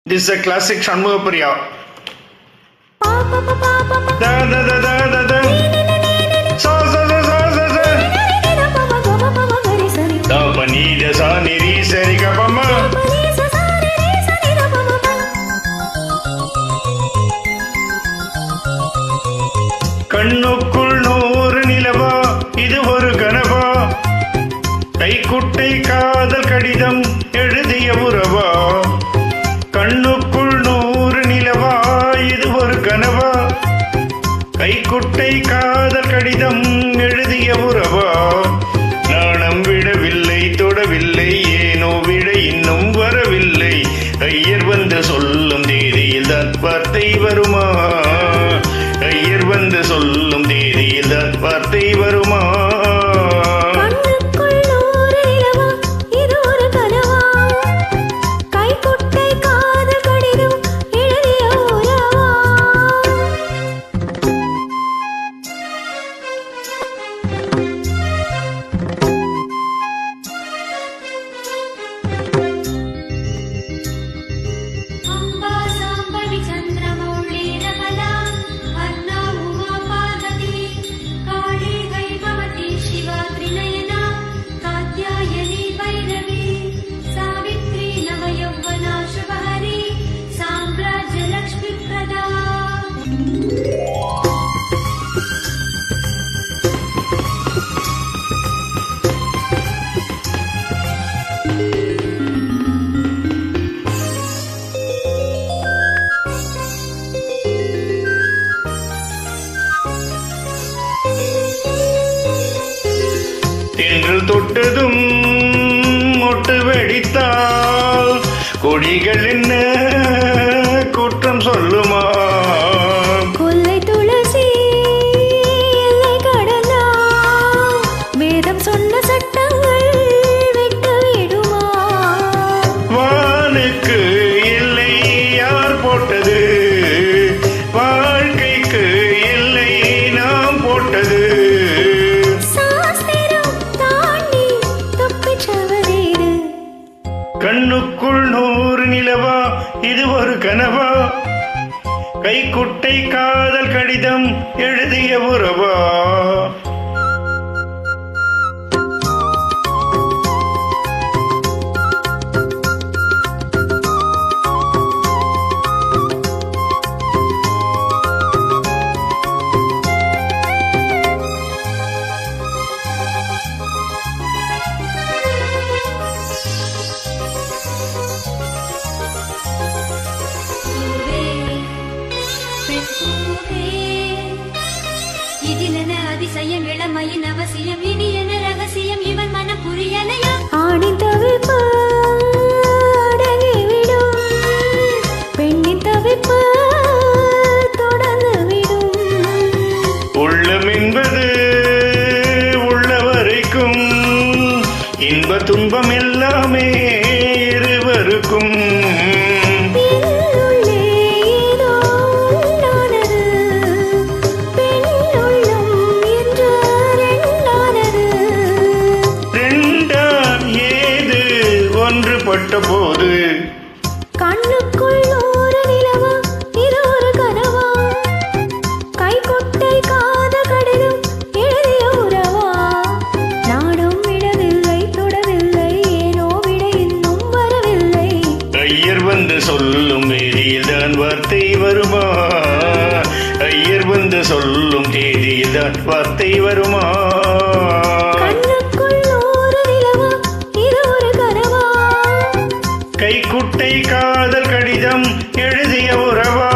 This is a classic Shanmugapriya. Da da da da da da. Sa sa sa sa sa sa. Da pa ni da sa ni ri sa ri ga pa ma. கண்ணுக்குள் 100 நிலவா இது ஒரு கனவா கைக்குட்டை காதல் கடிதம் எழுதிய உறவா கண்ணுக்குள் 100 நிலவா இது ஒரு கனவா கைக்குட்டை காதல் கடிதம் எழுதிய உறவா நாணம் விடவில்லை தொடவில்லை ஏனோ விட இன்னும் வரவில்லை ஐயர் வந்து சொல்லும் தேதியில் தான் வார்த்தை வருமா ஐயர் வந்து சொல்லும் தேதியில் தான் வார்த்தை வருமா தென்றல் தொட்டதும் மொட்டு வெடித்தால் கொடிகள் என்ன குற்றம் சொல்லுமா கொல்லை துளசி எல்லை கடந்தா வேதம் சொன்ன சட்டங்கள் விட்டு விடுமா வானுக்கு எல்லை யார் போட்டது வாழ்க்கைக்கு எல்லை நாம் போட்டது கண்ணுக்குள் 100 நிலவா இது ஒரு கனவா கைக்குட்டை காதல் கடிதம் எழுதிய உறவா இதிலென அதிசயம் இளமையின் அவசியம் இனி என ரகசியம் இவன் மனம் புரியலையா ஆணின் தவிப்பு அடங்கிவிடும் பெண்ணின் தவிப்பு தொடர்ந்து விடும் உள்ளம் என்பது உள்ள வரைக்கும் இன்ப துன்பம் எல்லாமே இருவருக்கும் ஒன்றுபட்ட போது கண்ணுக்குள் 100 நிலவா இது ஒரு கனவா கைக்குட்டை காதல் கடிதம் எழுதிய உறவா நாடும் விடவில்லை தொடவில்லை ஏனோ விட இன்னும் வரவில்லை ஐயர் வந்து சொல்லும் தேதியில் தான் வார்த்தை வருமா ஐயர் வந்து சொல்லும் தேதியில் தான் வார்த்தை வருமா கைக்குட்டை காதல் கடிதம் எழுதிய உறவா